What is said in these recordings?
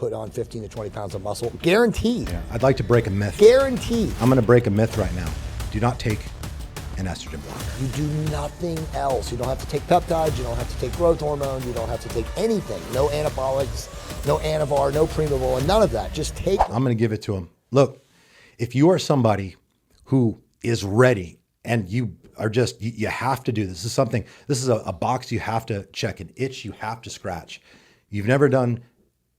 put on 15 to 20 pounds of muscle. Guaranteed. Yeah. I'd like to break a myth. Guaranteed. I'm going to break a myth right now. Do not take an estrogen blocker. You do nothing else. You don't have to take peptides. You don't have to take growth hormone. You don't have to take anything. No anabolics, no Anavar, no Primavol, and none of that. Just take it. I'm going to give it to him. Look, if you are somebody who is ready and you are just, you have to do this. This is a box you have to check, an itch you have to scratch. You've never done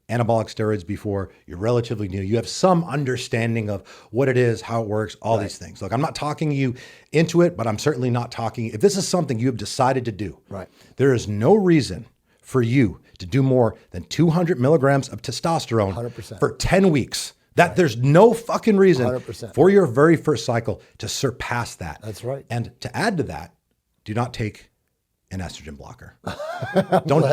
anabolic steroids before, you're relatively new, you have some understanding of what it is, how it works, all these things. Look, I'm not talking you into it, but I'm certainly not talking, if this is something you have decided to do, there is no reason for you to do more than 200 milligrams of testosterone 100%. for 10 weeks. There's no fucking reason 100%. for your very first cycle to surpass that. That's right. And to add to that, do not take an estrogen blocker. Don't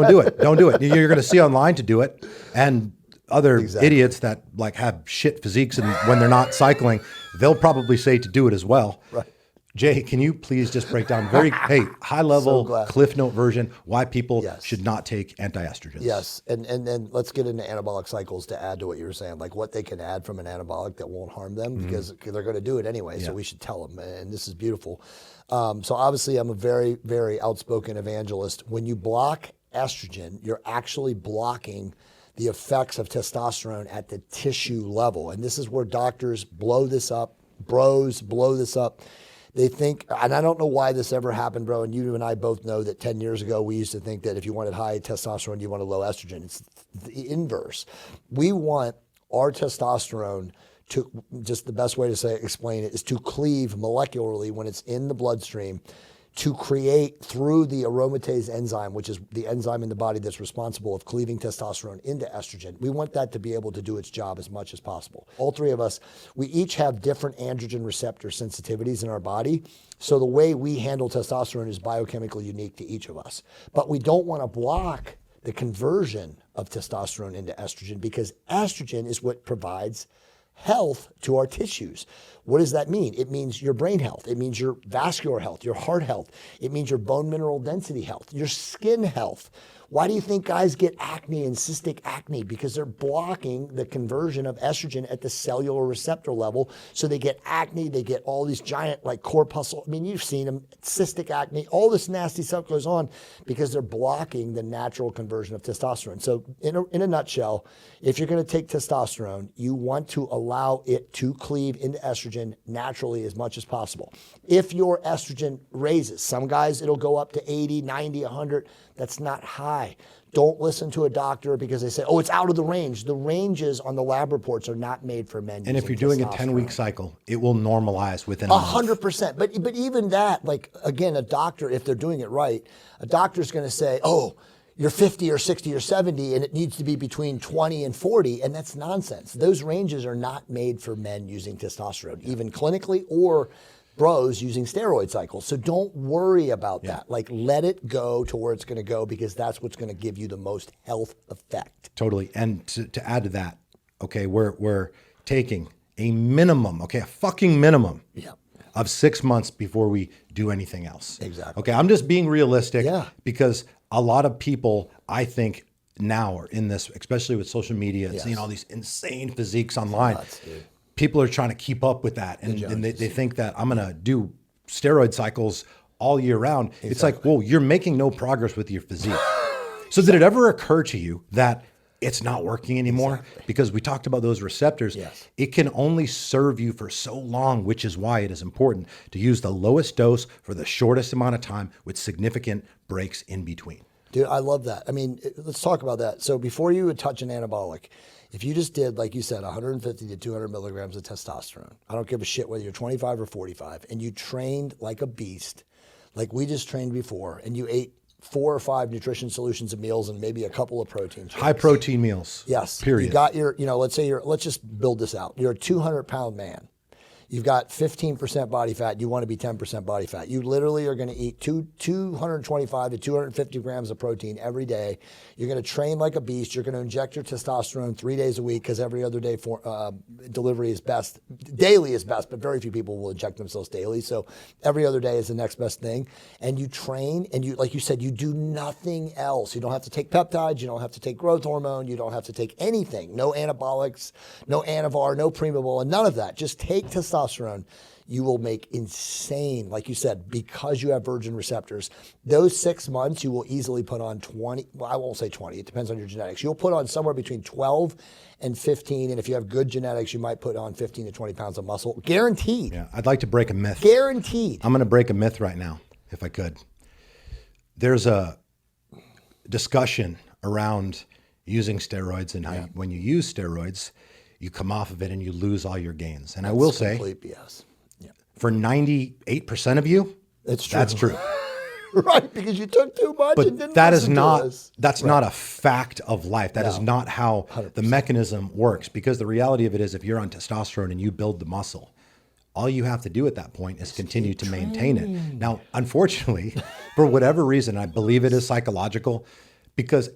do it. Don't do it. You're going to see online to do it, and other idiots that like have shit physiques and when they're not cycling, they'll probably say to do it as well. Right. Jay, can you please just break down high level cliff note version why people should not take anti-estrogens? Yes, and then let's get into anabolic cycles to add to what you were saying, like what they can add from an anabolic that won't harm them because they're going to do it anyway. So we should tell them, and this is beautiful. So obviously, I'm a very, very outspoken evangelist. When you block estrogen, you're actually blocking the effects of testosterone at the tissue level, and this is where doctors blow this up, bros blow this up. They think, and I don't know why this ever happened, bro, and you and I both know that 10 years ago, we used to think that if you wanted high testosterone, you wanted low estrogen. It's the inverse. We want our testosterone to, just the best way to explain it, is to cleave molecularly when it's in the bloodstream to create through the aromatase enzyme, which is the enzyme in the body that's responsible of cleaving testosterone into estrogen. We want that to be able to do its job as much as possible. All three of us, we each have different androgen receptor sensitivities in our body. So the way we handle testosterone is biochemically unique to each of us. But we don't want to block the conversion of testosterone into estrogen because estrogen is what provides health to our tissues. What does that mean? It means your brain health. It means your vascular health, your heart health. It means your bone mineral density health, your skin health. Why do you think guys get acne and cystic acne? Because they're blocking the conversion of estrogen at the cellular receptor level. So they get acne, they get all these giant like corpuscle. I mean, you've seen them, cystic acne, all this nasty stuff goes on because they're blocking the natural conversion of testosterone. So in a nutshell, if you're going to take testosterone, you want to allow it to cleave into estrogen naturally as much as possible. If your estrogen raises, some guys it'll go up to 80, 90, 100. That's not high. Don't listen to a doctor because they say, oh, it's out of the range. The ranges on the lab reports are not made for men. And if you're doing a 10-week cycle, it will normalize within a month. 100%. But even that, like, again, a doctor, if they're doing it right, a doctor's going to say, oh, you're 50 or 60 or 70 and it needs to be between 20 and 40. And that's nonsense. Those ranges are not made for men using testosterone, even clinically or bros using steroid cycles. So don't worry about that. Like, let it go to where it's going to go because that's what's going to give you the most health effect. Totally. And to add to that, okay, we're taking a minimum, a fucking minimum of 6 months before we do anything else. Exactly. Okay, I'm just being realistic because a lot of people, I think, now are in this, especially with social media, seeing all these insane physiques online. Nuts, dude. People are trying to keep up with that, and they think that I'm going to do steroid cycles all year round. Exactly. It's like, well, you're making no progress with your physique. So did it ever occur to you that it's not working anymore? Because we talked about those receptors. It can only serve you for so long, which is why it is important to use the lowest dose for the shortest amount of time with significant breaks in between. Dude, I love that. I mean, let's talk about that. So before you would touch an anabolic, if you just did, like you said, 150 to 200 milligrams of testosterone, I don't give a shit whether you're 25 or 45, and you trained like a beast, like we just trained before, and you ate 4 or 5 nutrition solutions and meals and maybe a couple of protein shakes. High protein meals. Yes. Period. You got your, let's just build this out. You're a 200-pound man. You've got 15% body fat. You want to be 10% body fat. You literally are going to eat 225 to 250 grams of protein every day. You're going to train like a beast. You're going to inject your testosterone 3 days a week because every other day for delivery is best. Daily is best, but very few people will inject themselves daily. So every other day is the next best thing. And you train, and you, like you said, you do nothing else. You don't have to take peptides. You don't have to take growth hormone. You don't have to take anything. No anabolics, no Anavar, no Primavol, and none of that. Just take testosterone. You will make insane, like you said, because you have virgin receptors. Those 6 months, you will easily put on 20, well, I won't say 20, it depends on your genetics. You'll put on somewhere between 12 and 15, and if you have good genetics, you might put on 15 to 20 pounds of muscle, guaranteed. Yeah, I'd like to break a myth. Guaranteed. I'm going to break a myth right now, if I could. There's a discussion around using steroids and how when you use steroids, you come off of it and you lose all your gains. And I will say, complete BS. Yeah. for 98% of you, it's true. that's true. Right, because you took too much and But didn't that is listen to not, us. that's not a fact of life. That is not how 100%. the mechanism works. Because the reality of it is, if you're on testosterone and you build the muscle, all you have to do at that point is continue to maintain it. Now, unfortunately, for whatever reason, I believe it is psychological, because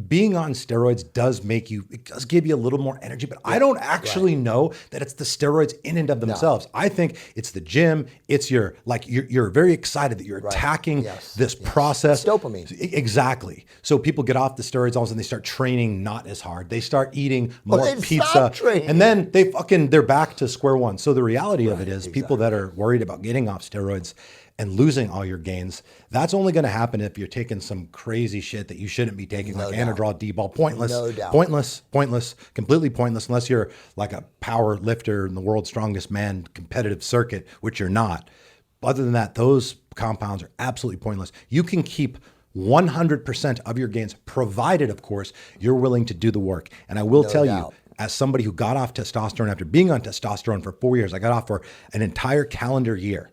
being on steroids does give you a little more energy, but I don't actually know that it's the steroids in and of themselves. I think it's the gym. It's you're very excited that you're attacking this process. It's dopamine. Exactly. So people get off the steroids, all of a sudden they start training not as hard. They start eating more pizza, and then they're back to square one. So the reality of it is, people that are worried about getting off steroids and losing all your gains, that's only going to happen if you're taking some crazy shit that you shouldn't be taking, like Anadrol, D-ball. Pointless, pointless, completely pointless, unless you're like a power lifter in the world's strongest man competitive circuit, which you're not. Other than that, those compounds are absolutely pointless. You can keep 100% of your gains, provided, of course, you're willing to do the work. And I will tell you, as somebody who got off testosterone after being on testosterone for 4 years, I got off for an entire calendar year.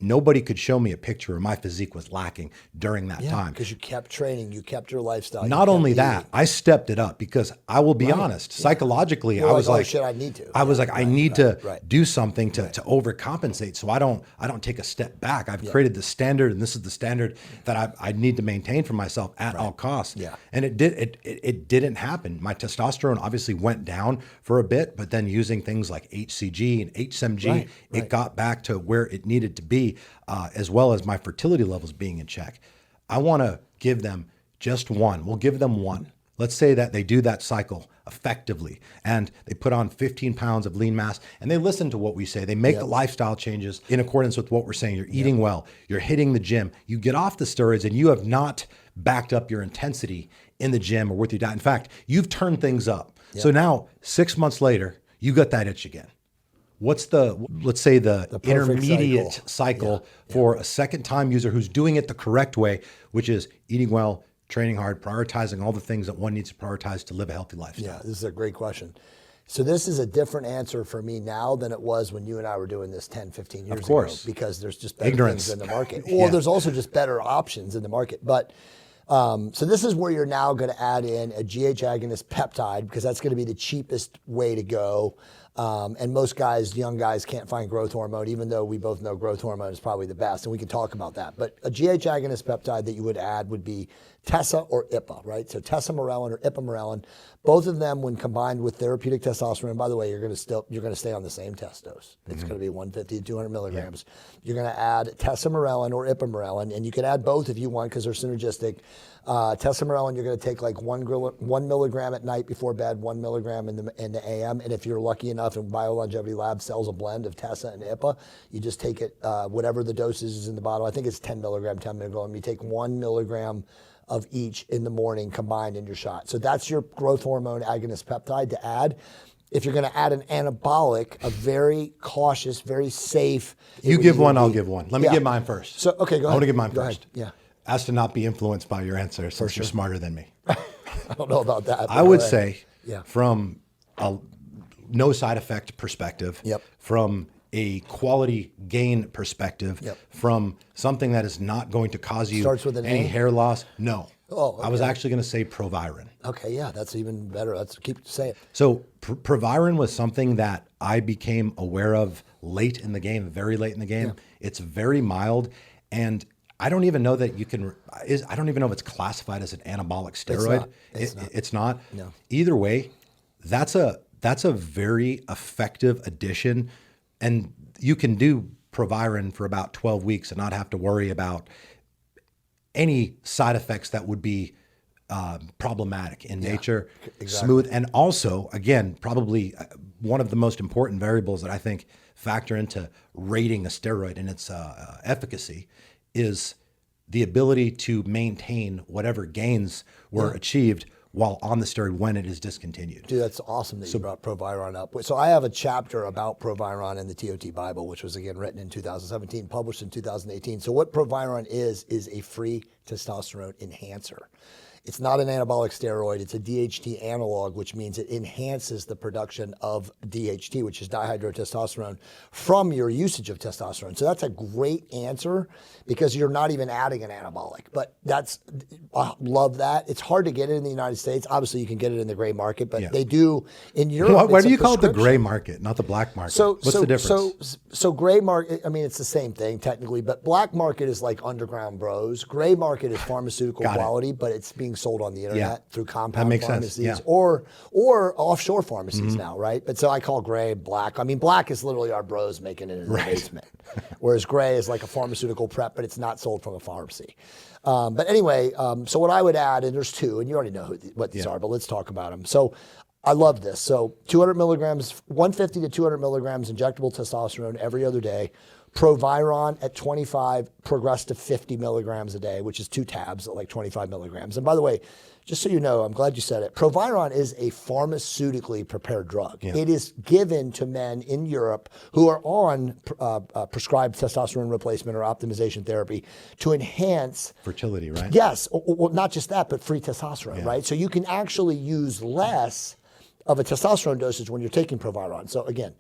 Nobody could show me a picture where my physique was lacking during that time. Because you kept training, you kept your lifestyle. Not only that, I stepped it up, because I will be honest, psychologically, I was like, shit, I need to. I was like, I need to do something to overcompensate, so I don't take a step back. I've created the standard, and this is the standard that I need to maintain for myself at all costs. Yeah. And it didn't happen. My testosterone obviously went down for a bit, but then using things like HCG and HMG, it got back to where it needed to be. As well as my fertility levels being in check. I want to give them just one. We'll give them one. Let's say that they do that cycle effectively and they put on 15 pounds of lean mass and they listen to what we say. They make the lifestyle changes in accordance with what we're saying. You're eating well. You're hitting the gym. You get off the steroids and you have not backed up your intensity in the gym or with your diet. In fact, you've turned things up. So now 6 months later, you got that itch again. What's let's say the intermediate cycle for a second-time user who's doing it the correct way, which is eating well, training hard, prioritizing all the things that one needs to prioritize to live a healthy lifestyle? Yeah, this is a great question. So this is a different answer for me now than it was when you and I were doing this 10, 15 years ago. Because there's just better things in the market. Or there's also just better options in the market. But so this is where you're now going to add in a GH agonist peptide, because that's going to be the cheapest way to go. And most guys, young guys, can't find growth hormone, even though we both know growth hormone is probably the best, and we can talk about that. But a GH agonist peptide that you would add would be Tessa or IPA, right? So tesamorelin or ipamorelin, both of them, when combined with therapeutic testosterone, by the way, you're going to stay on the same test dose. It's going to be 150 to 200 milligrams. You're going to add tesamorelin or ipamorelin, and you can add both if you want because they're synergistic. Tesamorelin, you're going to take like 1 milligram at night before bed, 1 milligram in the AM. And if you're lucky enough, and BioLongevity Lab sells a blend of Tessa and IPA, you just take it, whatever the dosage is in the bottle. I think it's 10 milligram, 10 milligram. You take 1 milligram of each in the morning combined in your shot. So that's your growth hormone agonist peptide to add. If you're going to add an anabolic, a very cautious, very safe. You give one, I'll give one. Let me give mine first. So, okay, go ahead. I want to give mine first. Yeah. As to not be influenced by your answer, since you're smarter than me. I don't know about that. I would say, from a no side effect perspective, from a quality gain perspective, from something that is not going to cause you any hair loss. No. Oh, okay. I was actually going to say Proviron. Okay, yeah, that's even better. Let's keep saying. So Proviron was something that I became aware of late in the game, very late in the game. It's very mild, and I don't even know that you can. I don't even know if it's classified as an anabolic steroid. It's not. No. Either way, that's a very effective addition, and you can do Proviron for about 12 weeks and not have to worry about any side effects that would be problematic in nature, smooth. And also, again, probably one of the most important variables that I think factor into rating a steroid and its efficacy is the ability to maintain whatever gains were achieved while on the steroid when it is discontinued. Dude, that's awesome that you brought Proviron up. So I have a chapter about Proviron in the TOT Bible, which was again written in 2017, published in 2018. So what Proviron is a free testosterone enhancer. It's not an anabolic steroid. It's a DHT analog, which means it enhances the production of DHT, which is dihydrotestosterone, from your usage of testosterone. So that's a great answer because you're not even adding an anabolic. But I love that. It's hard to get it in the United States. Obviously, you can get it in the gray market, but they do in Europe. Why do you call it the gray market, not the black market? What's the difference? So gray market, I mean, it's the same thing technically, but black market is like underground bros. Gray market is pharmaceutical quality, but it's being sold on the internet through compound pharmacies or offshore pharmacies now, right? But so I call gray black. I mean, black is literally our bros making it in the basement, whereas gray is like a pharmaceutical prep, but it's not sold from a pharmacy. But anyway, so what I would add, and there's two, and you already know what these are, but let's talk about them. So I love this. So 200 milligrams, 150 to 200 milligrams injectable testosterone every other day. Proviron at 25 progressed to 50 milligrams a day, which is 2 tabs at like 25 milligrams. And by the way, just so you know, I'm glad you said it, Proviron is a pharmaceutically prepared drug. It is given to men in Europe who are on prescribed testosterone replacement or optimization therapy to enhance fertility, right? Yes, well, not just that, but free testosterone, right? So you can actually use less of a testosterone dosage when you're taking Proviron. So again,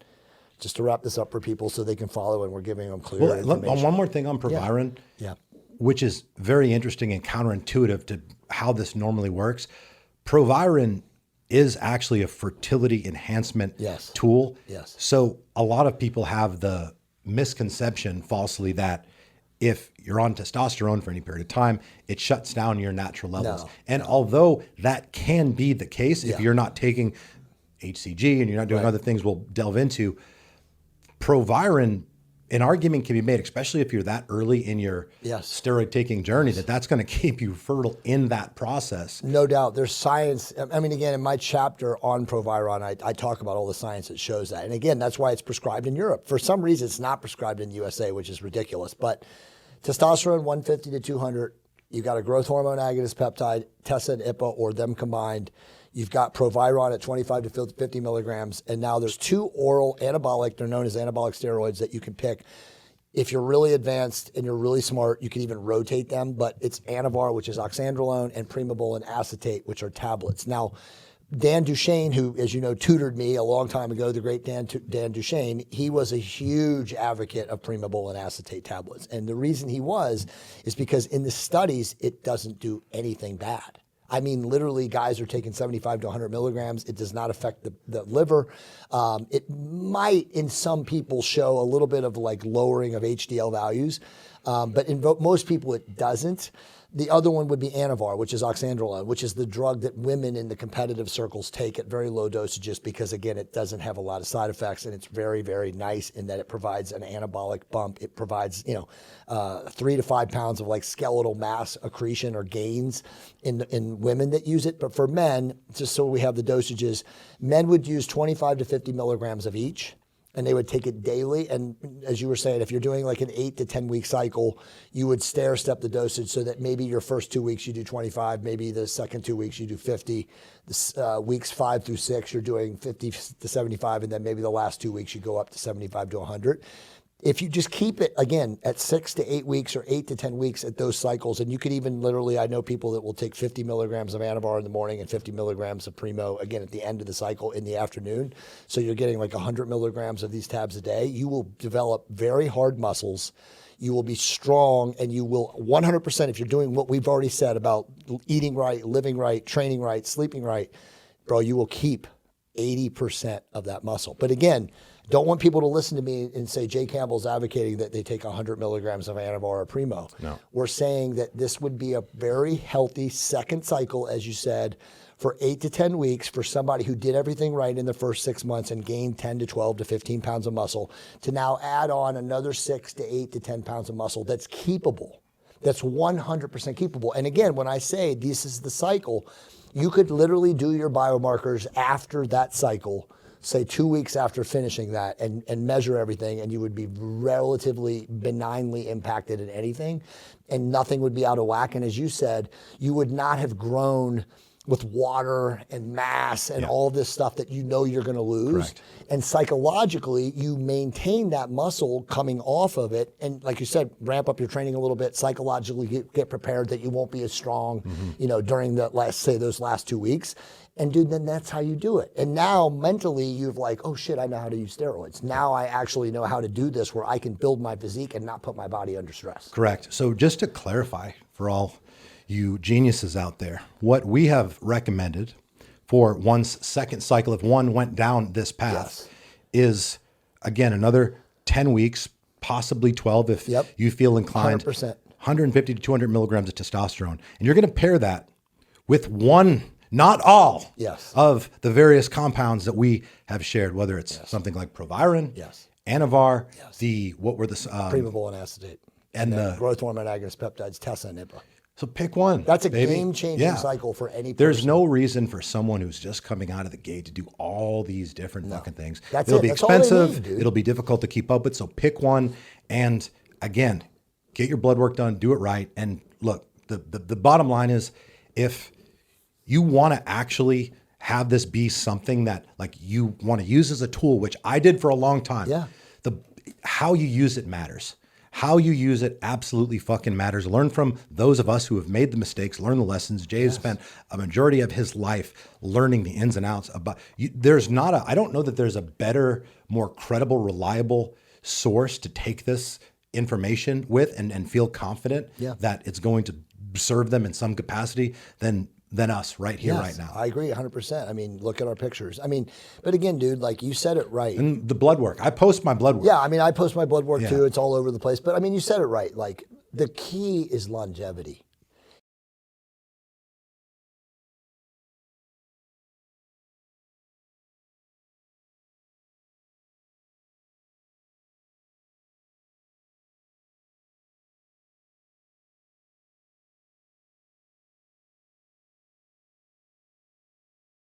just to wrap this up for people so they can follow and we're giving them clear information. One more thing on Proviron, which is very interesting and counterintuitive to how this normally works. Proviron is actually a fertility enhancement tool. Yes. So a lot of people have the misconception falsely that if you're on testosterone for any period of time, it shuts down your natural levels. Although that can be the case, if you're not taking HCG and you're not doing other things we'll delve into, Proviron, an argument can be made, especially if you're that early in your steroid taking journey, that's going to keep you fertile in that process. No doubt. There's science. I mean, again, in my chapter on Proviron, I talk about all the science that shows that. And again, that's why it's prescribed in Europe. For some reason, it's not prescribed in the USA, which is ridiculous. But testosterone 150 to 200, you got a growth hormone agonist peptide, Tessa and IPA, or them combined. You've got Proviron at 25 to 50 milligrams, and now there's 2 oral anabolic, they're known as anabolic steroids, that you can pick. If you're really advanced and you're really smart, you can even rotate them, but it's Anavar, which is oxandrolone, and Primobolan acetate, which are tablets. Now, Dan Duchesne, who, as you know, tutored me a long time ago, the great Dan Duchesne, he was a huge advocate of Primobolan acetate tablets. And the reason he was is because in the studies, it doesn't do anything bad. I mean, literally, guys are taking 75 to 100 milligrams. It does not affect the liver. It might, in some people, show a little bit of like lowering of HDL values, but in most people, it doesn't. The other one would be Anavar, which is oxandrolone, which is the drug that women in the competitive circles take at very low dosages because, again, it doesn't have a lot of side effects, and it's very, very nice in that it provides an anabolic bump. It provides, 3 to 5 pounds of like skeletal mass accretion or gains in women that use it. But for men, just so we have the dosages, men would use 25 to 50 milligrams of each, and they would take it daily. And as you were saying, if you're doing like an 8 to 10 week cycle, you would stair step the dosage so that maybe your first 2 weeks you do 25, maybe the second 2 weeks you do 50, weeks 5 through 6 you're doing 50 to 75, and then maybe the last 2 weeks you go up to 75 to 100. if you just keep it, again, at 6 to 8 weeks or 8 to 10 weeks at those cycles, and you could even literally, I know people that will take 50 milligrams of Anavar in the morning and 50 milligrams of Primo, again, at the end of the cycle in the afternoon. So you're getting like 100 milligrams of these tabs a day. You will develop very hard muscles. You will be strong, and you will 100%, if you're doing what we've already said about eating right, living right, training right, sleeping right, bro, you will keep 80% of that muscle. But again, don't want people to listen to me and say Jay Campbell's advocating that they take 100 milligrams of Anavar or Primo. No. We're saying that this would be a very healthy second cycle, as you said, for 8 to 10 weeks for somebody who did everything right in the first 6 months and gained 10 to 12 to 15 pounds of muscle, to now add on another 6 to 8 to 10 pounds of muscle that's keepable. That's 100% keepable. And again, when I say this is the cycle, you could literally do your biomarkers after that cycle, say 2 weeks after finishing that, and measure everything, and you would be relatively benignly impacted in anything, and nothing would be out of whack. And as you said, you would not have grown with water and mass and all this stuff that you know you're going to lose. Correct. And psychologically, you maintain that muscle coming off of it. And like you said, ramp up your training a little bit, psychologically get prepared that you won't be as strong, during the those last 2 weeks. And dude, then that's how you do it. And now mentally you've like, oh shit, I know how to use steroids. Now I actually know how to do this where I can build my physique and not put my body under stress. Correct. So just to clarify for all you geniuses out there, what we have recommended for one's second cycle, if one went down this path, is again another 10 weeks, possibly 12 if you feel inclined. 100%. 150 to 200 milligrams of testosterone. And you're going to pair that with one, not all, of the various compounds that we have shared, whether it's something like Proviron, Anavar, what were the Primavol and acetate. And the growth hormone agonist peptides, Tessa and IPA. So pick one. That's a game-changing cycle for any person. There's no reason for someone who's just coming out of the gate to do all these different fucking things. It'll be expensive. It'll be difficult to keep up with. So pick one. And again, get your blood work done. Do it right. And look, the bottom line is, if you want to actually have this be something that like you want to use as a tool, which I did for a long time. How you use it matters. How you use it absolutely fucking matters. Learn from those of us who have made the mistakes, learn the lessons. Jay has spent a majority of his life learning the ins and outs about I don't know that there's a better, more credible, reliable source to take this information with and feel confident that it's going to serve them in some capacity than us right here, right now. I agree 100%. I mean, look at our pictures. I mean, but again, dude, like you said it right. And the blood work. I post my blood work. Yeah, I mean, I post my blood work too. It's all over the place. But I mean, you said it right. Like the key is longevity.